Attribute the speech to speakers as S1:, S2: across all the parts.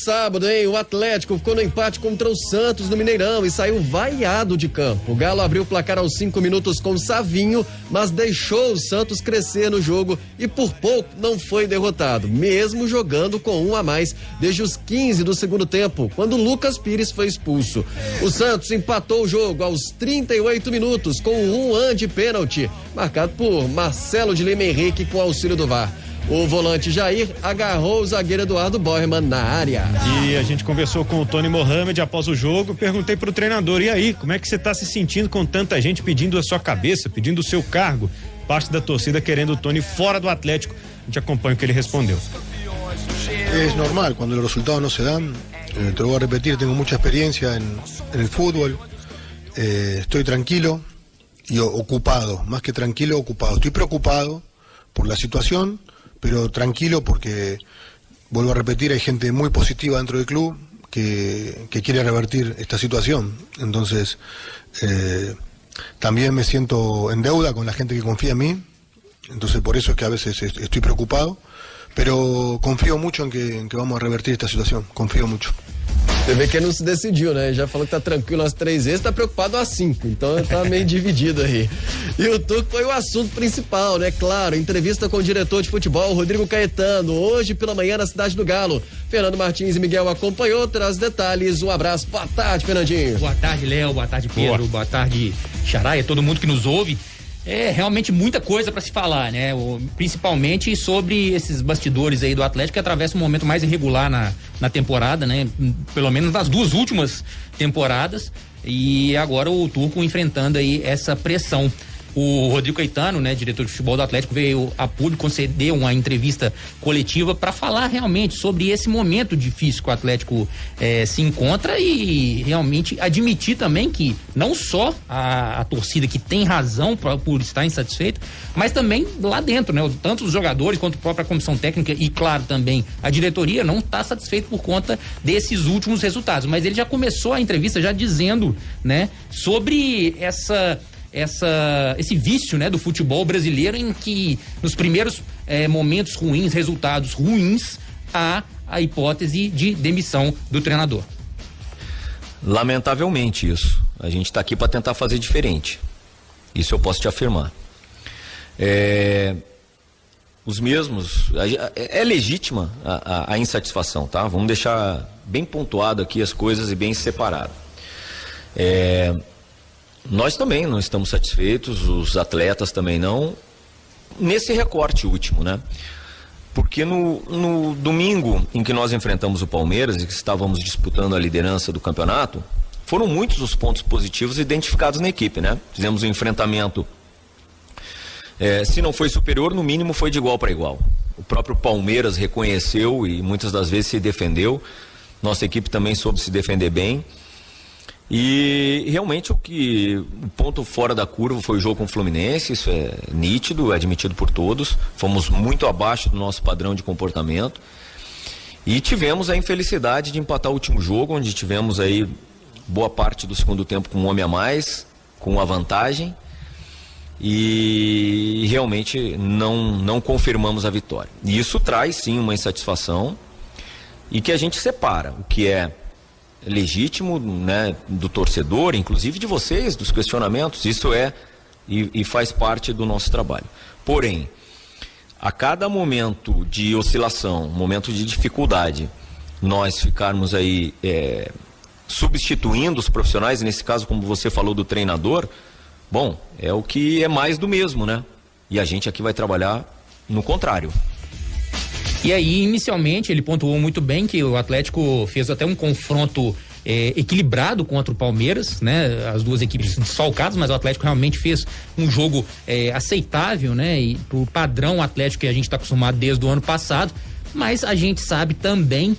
S1: sábado, hein? O Atlético ficou no empate contra o Santos no Mineirão e saiu vaiado de campo. O Galo abriu o placar aos 5 minutos com o Savinho, mas deixou o Santos crescer no jogo e por pouco não foi derrotado, mesmo jogando com um a mais desde os 15 do segundo tempo, quando o Lucas Pires foi expulso. O Santos empatou o jogo aos 38 minutos com um de pênalti, marcado por Marcelo de Lima Henrique com auxílio do VAR. O volante Jair agarrou o zagueiro Eduardo Borman na área.
S2: E a gente conversou com o Tony Mohamed após o jogo, perguntei pro treinador, e aí, como é que você tá se sentindo com tanta gente pedindo a sua cabeça, pedindo o seu cargo? Parte da torcida querendo o Tony fora do Atlético. A gente acompanha o que ele respondeu.
S3: Es normal, cuando los resultados no se dan, te lo voy a repetir, tengo mucha experiencia en el fútbol, estoy tranquilo y ocupado, más que tranquilo, ocupado. Estoy preocupado por la situación, pero tranquilo porque, vuelvo a repetir, hay gente muy positiva dentro del club que quiere revertir esta situación. Entonces, también me siento en deuda con la gente que confía en mí, entonces por eso es que a veces estoy preocupado, pero confío mucho en que vamos a revertir esta situación, confío mucho.
S1: Você vê que não se decidiu, né? Já falou que tá tranquilo às 3 vezes, tá preocupado às 5, então tá meio dividido aí. E o Turco foi o assunto principal, né? Claro, entrevista com o diretor de futebol, Rodrigo Caetano, hoje pela manhã na Cidade do Galo. Fernando Martins e Miguel acompanhou, traz detalhes, um abraço, boa tarde, Fernandinho.
S4: Boa tarde, Léo, boa tarde, Pedro, boa tarde, Xará, todo mundo que nos ouve. É realmente muita coisa para se falar, né? Principalmente sobre esses bastidores aí do Atlético que atravessa um momento mais irregular na temporada, né? Pelo menos nas 2 últimas temporadas, e agora o Turco enfrentando aí essa pressão. O Rodrigo Caetano, né, diretor de futebol do Atlético, veio a público conceder uma entrevista coletiva para falar realmente sobre esse momento difícil que o Atlético se encontra e realmente admitir também que não só a torcida que tem razão por estar insatisfeita, mas também lá dentro, né, tanto os jogadores quanto a própria comissão técnica e, claro, também a diretoria não está satisfeito por conta desses últimos resultados. Mas ele já começou a entrevista já dizendo, né, sobre esse vício, né, do futebol brasileiro em que nos primeiros momentos ruins, resultados ruins, há a hipótese de demissão do treinador.
S5: Lamentavelmente isso. A gente está aqui para tentar fazer diferente. Isso eu posso te afirmar. Os mesmos... É legítima a insatisfação, tá? Vamos deixar bem pontuado aqui as coisas e bem separado. Nós também não estamos satisfeitos, os atletas também não, nesse recorte último, né? Porque no domingo em que nós enfrentamos o Palmeiras e que estávamos disputando a liderança do campeonato, foram muitos os pontos positivos identificados na equipe, né? Fizemos um enfrentamento, se não foi superior, no mínimo foi de igual para igual. O próprio Palmeiras reconheceu e muitas das vezes se defendeu, nossa equipe também soube se defender bem. E realmente o ponto fora da curva foi o jogo com o Fluminense, isso é nítido, é admitido por todos, fomos muito abaixo do nosso padrão de comportamento e tivemos a infelicidade de empatar o último jogo, onde tivemos aí boa parte do segundo tempo com um homem a mais, com a vantagem, e realmente não confirmamos a vitória. E isso traz sim uma insatisfação e que a gente separa o que é legítimo, né, do torcedor, inclusive de vocês, dos questionamentos, isso e faz parte do nosso trabalho. Porém, a cada momento de oscilação, momento de dificuldade, nós ficarmos aí substituindo os profissionais, nesse caso, como você falou do treinador, bom, é o que é mais do mesmo, né? E a gente aqui vai trabalhar no contrário.
S4: E aí, inicialmente, ele pontuou muito bem que o Atlético fez até um confronto equilibrado contra o Palmeiras, né? As duas equipes desfalcadas, mas o Atlético realmente fez um jogo aceitável, né? E pro padrão Atlético que a gente está acostumado desde o ano passado, mas a gente sabe também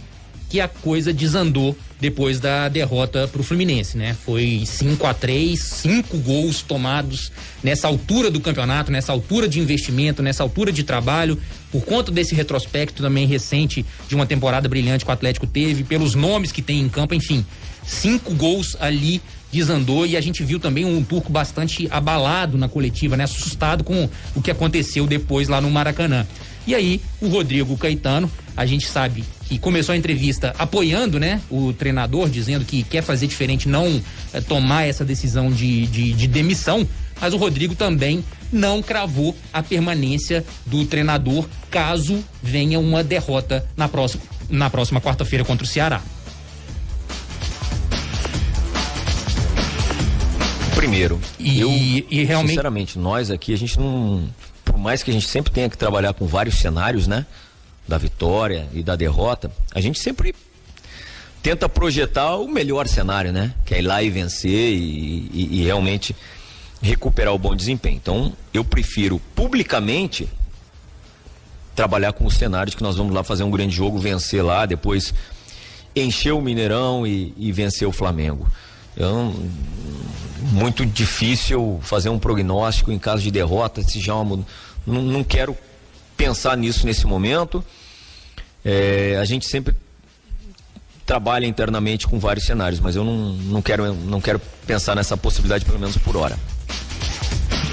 S4: que a coisa desandou depois da derrota pro Fluminense, né? Foi 5-3, 5 gols tomados nessa altura do campeonato, nessa altura de investimento, nessa altura de trabalho, por conta desse retrospecto também recente de uma temporada brilhante que o Atlético teve, pelos nomes que tem em campo, enfim, 5 gols ali desandou, e a gente viu também um Turco bastante abalado na coletiva, né? Assustado com o que aconteceu depois lá no Maracanã. E aí o Rodrigo Caetano a gente sabe que começou a entrevista apoiando, né, o treinador, dizendo que quer fazer diferente, não tomar essa decisão de demissão, mas o Rodrigo também não cravou a permanência do treinador caso venha uma derrota na próxima quarta-feira contra o Ceará.
S5: Primeiro,
S4: e realmente,
S5: sinceramente, nós aqui, a gente não, por mais que a gente sempre tenha que trabalhar com vários cenários, né, da vitória e da derrota, a gente sempre tenta projetar o melhor cenário, né, que é ir lá e vencer e realmente recuperar o bom desempenho. Então, eu prefiro publicamente trabalhar com os cenários que nós vamos lá fazer um grande jogo, vencer lá, depois encher o Mineirão e vencer o Flamengo. Muito difícil fazer um prognóstico em caso de derrota, se já não quero pensar nisso nesse momento. A gente sempre trabalha internamente com vários cenários, mas eu não quero pensar nessa possibilidade, pelo menos por hora.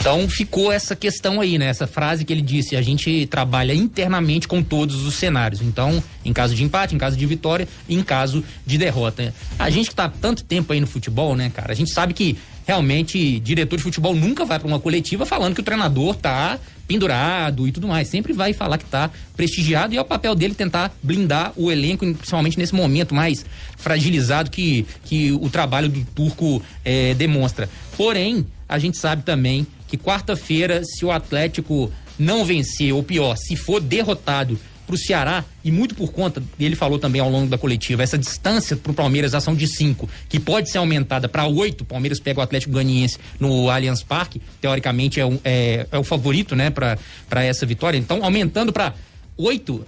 S4: Então ficou essa questão aí, né? Essa frase que ele disse, a gente trabalha internamente com todos os cenários. Então, em caso de empate, em caso de vitória, em caso de derrota. A gente que tá tanto tempo aí no futebol, né, cara? A gente sabe que realmente diretor de futebol nunca vai para uma coletiva falando que o treinador tá pendurado e tudo mais. Sempre vai falar que tá prestigiado, e é o papel dele tentar blindar o elenco, principalmente nesse momento mais fragilizado que o trabalho do Turco demonstra. Porém, a gente sabe também que quarta-feira, se o Atlético não vencer, ou pior, se for derrotado pro Ceará, e muito por conta, ele falou também ao longo da coletiva, essa distância pro Palmeiras, ação de 5, que pode ser aumentada para 8, o Palmeiras pega o Atlético Goianiense no Allianz Parque, teoricamente é o favorito, né, para essa vitória. Então, aumentando para 8,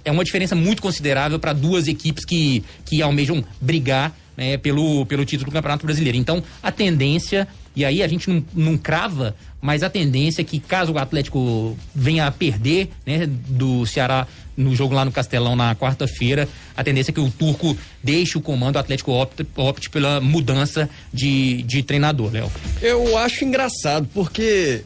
S4: é uma diferença muito considerável para duas equipes que almejam brigar, né, pelo título do Campeonato Brasileiro. Então, a tendência, e aí a gente não crava, mas a tendência é que caso o Atlético venha a perder, né, do Ceará no jogo lá no Castelão na quarta-feira, a tendência é que o Turco deixe o comando, o Atlético opte pela mudança de treinador, Léo.
S1: Eu acho engraçado, porque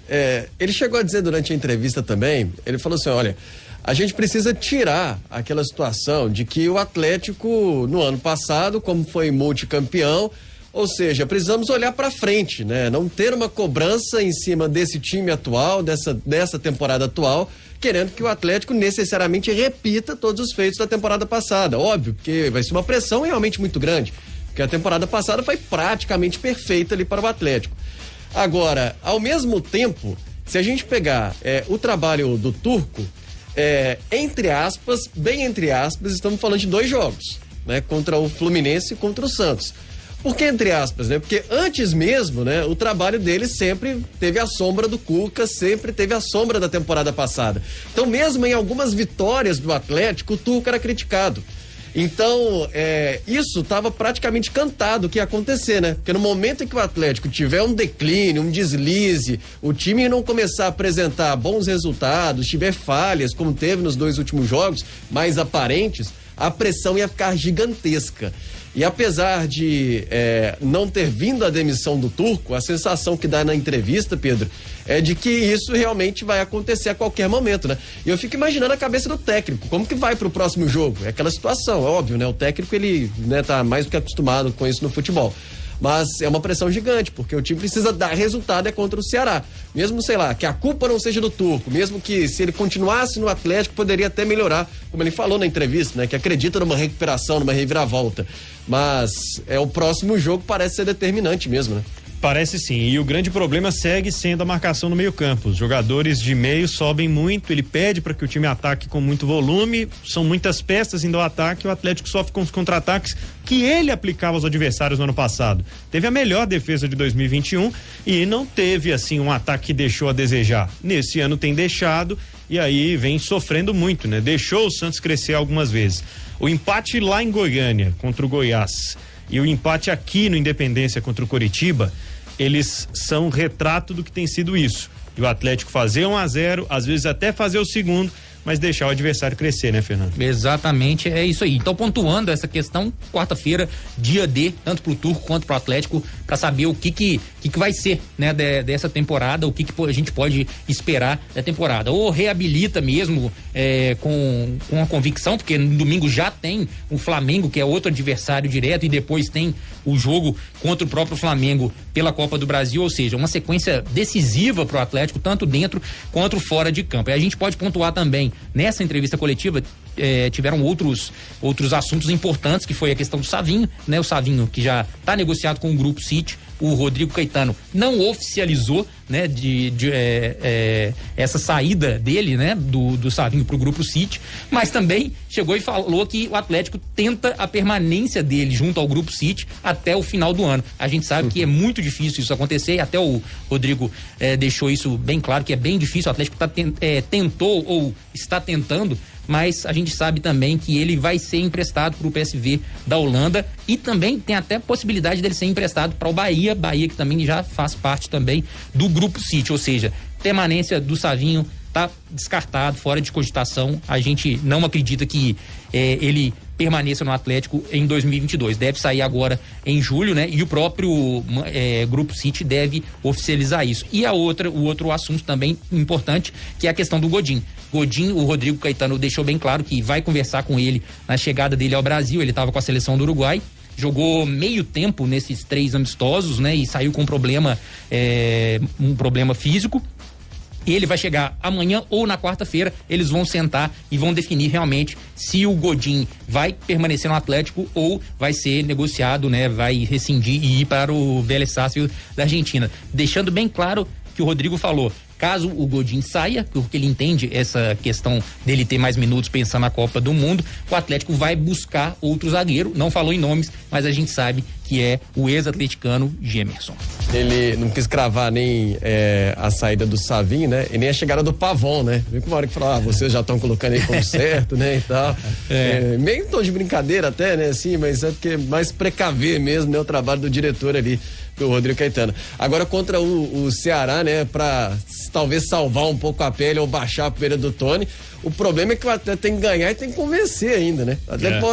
S1: ele chegou a dizer durante a entrevista também, ele falou assim, olha, a gente precisa tirar aquela situação de que o Atlético, no ano passado, como foi multicampeão, ou seja, precisamos olhar para frente, né? Não ter uma cobrança em cima desse time atual, dessa temporada atual, querendo que o Atlético necessariamente repita todos os feitos da temporada passada. Óbvio, porque vai ser uma pressão realmente muito grande, porque a temporada passada foi praticamente perfeita ali para o Atlético. Agora, ao mesmo tempo, se a gente pegar o trabalho do Turco, entre aspas, bem entre aspas, estamos falando de 2 jogos, né? Contra o Fluminense e contra o Santos. Por que entre aspas, né? Porque antes mesmo, né, o trabalho dele sempre teve a sombra do Cuca, sempre teve a sombra da temporada passada. Então, mesmo em algumas vitórias do Atlético, o Turco era criticado. Então, isso estava praticamente cantado que ia acontecer, né? Porque no momento em que o Atlético tiver um declínio, um deslize, o time não começar a apresentar bons resultados, tiver falhas, como teve nos 2 últimos jogos, mais aparentes, a pressão ia ficar gigantesca. E apesar de não ter vindo a demissão do Turco, a sensação que dá na entrevista, Pedro, é de que isso realmente vai acontecer a qualquer momento, né? E eu fico imaginando a cabeça do técnico, como que vai pro próximo jogo? É aquela situação, é óbvio, né? O técnico, ele, né, tá mais do que acostumado com isso no futebol. Mas é uma pressão gigante, porque o time precisa dar resultado contra o Ceará. Mesmo, sei lá, que a culpa não seja do Turco, mesmo que se ele continuasse no Atlético, poderia até melhorar, como ele falou na entrevista, né? Que acredita numa recuperação, numa reviravolta. Mas o próximo jogo parece ser determinante mesmo, né?
S2: Parece sim, e o grande problema segue sendo a marcação no meio-campo. Os jogadores de meio sobem muito, ele pede para que o time ataque com muito volume, são muitas peças indo ao ataque, o Atlético sofre com os contra-ataques que ele aplicava aos adversários no ano passado. Teve a melhor defesa de 2021 e não teve assim um ataque que deixou a desejar. Nesse ano tem deixado e aí vem sofrendo muito, né? Deixou o Santos crescer algumas vezes. O empate lá em Goiânia contra o Goiás e o empate aqui no Independência contra o Coritiba, eles são retrato do que tem sido isso. E o Atlético fazer 1-0, às vezes até fazer o segundo, mas deixar o adversário crescer, né, Fernando?
S4: Exatamente, é isso aí. Então, pontuando essa questão, quarta-feira, dia D, tanto pro Turco quanto pro Atlético, para saber o que vai ser, né, dessa temporada, o que a gente pode esperar da temporada. Ou reabilita mesmo com a convicção, porque no domingo já tem o Flamengo, que é outro adversário direto, e depois tem o jogo contra o próprio Flamengo pela Copa do Brasil, ou seja, uma sequência decisiva pro Atlético, tanto dentro quanto fora de campo. E a gente pode pontuar também, nessa entrevista coletiva, tiveram outros assuntos importantes, que foi a questão do Savinho, né? O Savinho, que já está negociado com o Grupo City, o Rodrigo Caetano não oficializou, né, essa saída dele, né, do Savinho pro Grupo City, mas também chegou e falou que o Atlético tenta a permanência dele junto ao Grupo City até o final do ano. A gente sabe que é muito difícil isso acontecer, e até o Rodrigo deixou isso bem claro, que é bem difícil. O Atlético tentou ou está tentando, mas a gente sabe também que ele vai ser emprestado para o PSV da Holanda, e também tem até possibilidade dele ser emprestado para o Bahia que também já faz parte também do Grupo City, ou seja, permanência do Savinho tá descartado, fora de cogitação. A gente não acredita que ele permaneça no Atlético em 2022. Deve sair agora em julho, né? E o próprio Grupo City deve oficializar isso. E o outro assunto também importante, que é a questão do Godin. O Rodrigo Caetano deixou bem claro que vai conversar com ele na chegada dele ao Brasil. Ele estava com a seleção do Uruguai, jogou meio tempo nesses 3 amistosos, né? E saiu com um problema físico. Ele vai chegar amanhã ou na quarta-feira. Eles vão sentar e vão definir realmente se o Godin vai permanecer no Atlético ou vai ser negociado, né? Vai rescindir e ir para o Vélez Sarsfield da Argentina. Deixando bem claro que o Rodrigo falou: caso o Godin saia, porque ele entende essa questão dele ter mais minutos pensando na Copa do Mundo, o Atlético vai buscar outro zagueiro. Não falou em nomes, mas a gente sabe que é o ex-atleticano Gemerson.
S1: Ele não quis cravar nem a saída do Savinho, né? E nem a chegada do Pavon, né? Viu que uma hora que falou, vocês já estão colocando aí como certo, né? E tal. Meio em tom de brincadeira até, né? Assim, mas é porque mais precaver mesmo, né? O trabalho do diretor ali, do Rodrigo Caetano. Agora contra o Ceará, né? Pra talvez salvar um pouco a pele ou baixar a poeira do Tony. O problema é que o Atlético tem que ganhar e tem que convencer ainda, né?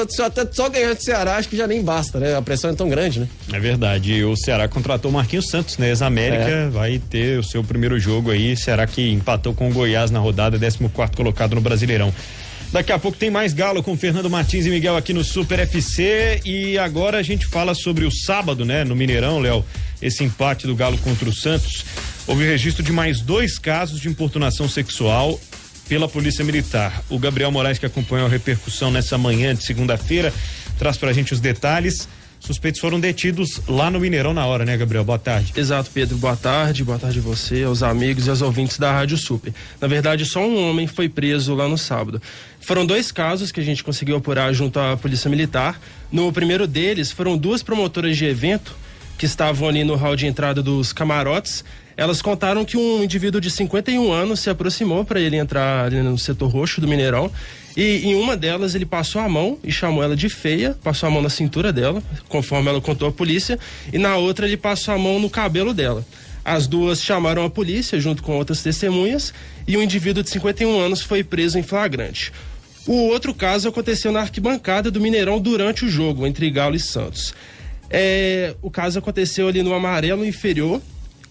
S1: Se o Atlético só ganhar do Ceará, acho que já nem basta, né? A pressão é tão grande, né?
S2: É verdade. E o Ceará contratou o Marquinhos Santos, né? Ex-América, vai ter o seu primeiro jogo aí. Ceará que empatou com o Goiás na rodada, 14º colocado no Brasileirão. Daqui a pouco tem mais Galo com Fernando Martins e Miguel aqui no Super FC, e agora a gente fala sobre o sábado, né? No Mineirão, Léo, esse empate do Galo contra o Santos. Houve registro de mais 2 casos de importunação sexual pela Polícia Militar. O Gabriel Moraes, que acompanhou a repercussão nessa manhã de segunda-feira, traz pra gente os detalhes. Suspeitos foram detidos lá no Mineirão na hora, né, Gabriel? Boa tarde.
S6: Exato, Pedro. Boa tarde a você, aos amigos e aos ouvintes da Rádio Super. Na verdade, só um homem foi preso lá no sábado. Foram 2 casos que a gente conseguiu apurar junto à Polícia Militar. No primeiro deles, foram 2 promotoras de evento que estavam ali no hall de entrada dos camarotes. Elas contaram que um indivíduo de 51 anos se aproximou para ele entrar ali no setor roxo do Mineirão, e em uma delas ele passou a mão e chamou ela de feia, passou a mão na cintura dela, conforme ela contou à polícia, e na outra ele passou a mão no cabelo dela. As 2 chamaram a polícia junto com outras testemunhas, e um indivíduo de 51 anos foi preso em flagrante. O outro caso aconteceu na arquibancada do Mineirão durante o jogo entre Galo e Santos. O caso aconteceu ali no amarelo inferior.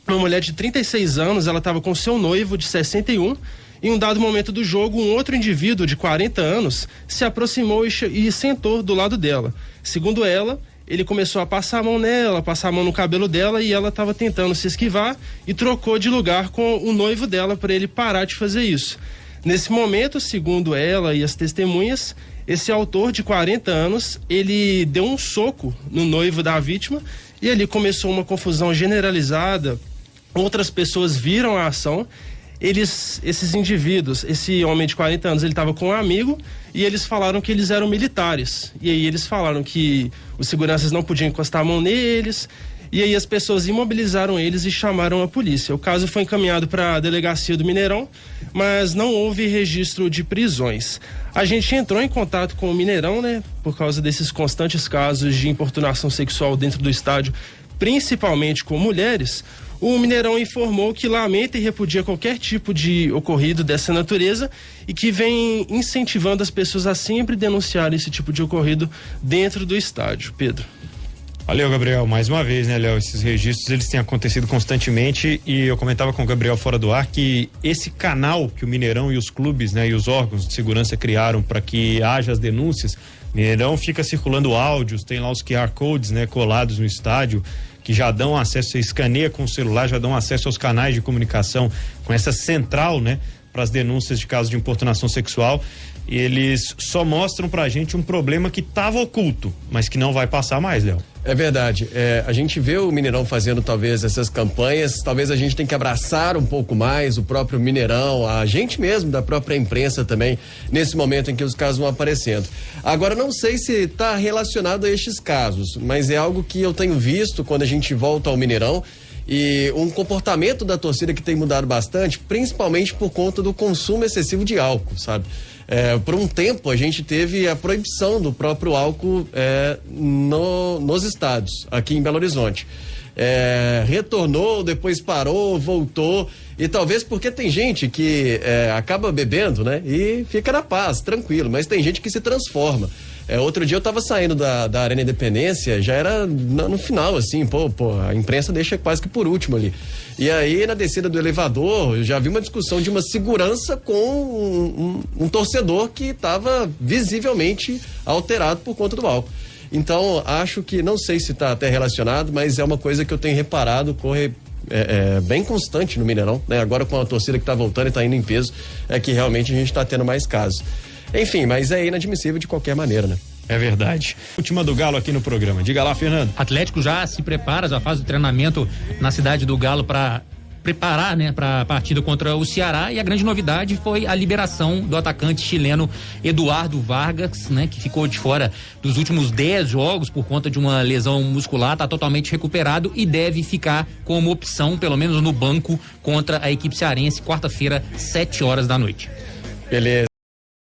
S6: Uma mulher de 36 anos, ela estava com seu noivo de 61. Em um dado momento do jogo, um outro indivíduo de 40 anos se aproximou e sentou do lado dela. Segundo ela, ele começou a passar a mão nela, passar a mão no cabelo dela, e ela estava tentando se esquivar e trocou de lugar com o noivo dela para ele parar de fazer isso. Nesse momento, segundo ela e as testemunhas, esse autor de 40 anos, ele deu um soco no noivo da vítima, e ali começou uma confusão generalizada. Outras pessoas viram a ação. Esses indivíduos, esse homem de 40 anos, ele estava com um amigo, e eles falaram que eles eram militares. E aí eles falaram que os seguranças não podiam encostar a mão neles, e aí as pessoas imobilizaram eles e chamaram a polícia. O caso foi encaminhado para a delegacia do Mineirão, mas não houve registro de prisões. A gente entrou em contato com o Mineirão, né, por causa desses constantes casos de importunação sexual dentro do estádio principalmente com mulheres, o Mineirão informou que lamenta e repudia qualquer tipo de ocorrido dessa natureza e que vem incentivando as pessoas a sempre denunciar esse tipo de ocorrido dentro do estádio. Pedro.
S2: Valeu, Gabriel. Mais uma vez, né, Léo? Esses registros, eles têm acontecido constantemente e eu comentava com o Gabriel fora do ar que esse canal que o Mineirão e os clubes, né, e os órgãos de segurança criaram para que haja as denúncias, Mineirão fica circulando áudios, tem lá os QR Codes, né, colados no estádio, que já dão acesso, você escaneia com o celular, já dão acesso aos canais de comunicação com essa central, né, para as denúncias de casos de importunação sexual. Eles só mostram pra gente um problema que estava oculto, mas que não vai passar mais, Léo.
S1: É verdade, a gente vê o Mineirão fazendo talvez essas campanhas, talvez a gente tenha que abraçar um pouco mais o próprio Mineirão, a gente mesmo da própria imprensa também, nesse momento em que os casos vão aparecendo. Agora, não sei se está relacionado a estes casos, mas é algo que eu tenho visto quando a gente volta ao Mineirão, e um comportamento da torcida que tem mudado bastante, principalmente por conta do consumo excessivo de álcool, sabe? Por um tempo a gente teve a proibição do próprio álcool nos estádios, aqui em Belo Horizonte. Retornou, depois parou, voltou, e talvez porque tem gente que acaba bebendo, né? E fica na paz, tranquilo, mas tem gente que se transforma. Outro dia eu tava saindo da Arena Independência, já era no final, assim, a imprensa deixa quase que por último ali. E aí, na descida do elevador, eu já vi uma discussão de uma segurança com um torcedor que estava visivelmente alterado por conta do álcool. Então, acho que, não sei se está até relacionado, mas é uma coisa que eu tenho reparado, bem constante no Mineirão, né? Agora com a torcida que está voltando e está indo em peso, é que realmente a gente está tendo mais casos. Enfim, mas é inadmissível de qualquer maneira, né?
S2: É verdade. Última do Galo aqui no programa. Diga lá, Fernando.
S4: Atlético já se prepara, já faz o treinamento na cidade do Galo para preparar, né, para a partida contra o Ceará, e a grande novidade foi a liberação do atacante chileno Eduardo Vargas, né, que ficou de fora dos últimos 10 jogos por conta de uma lesão muscular, está totalmente recuperado e deve ficar como opção, pelo menos no banco, contra a equipe cearense, quarta-feira, 7 horas da noite.
S1: Beleza.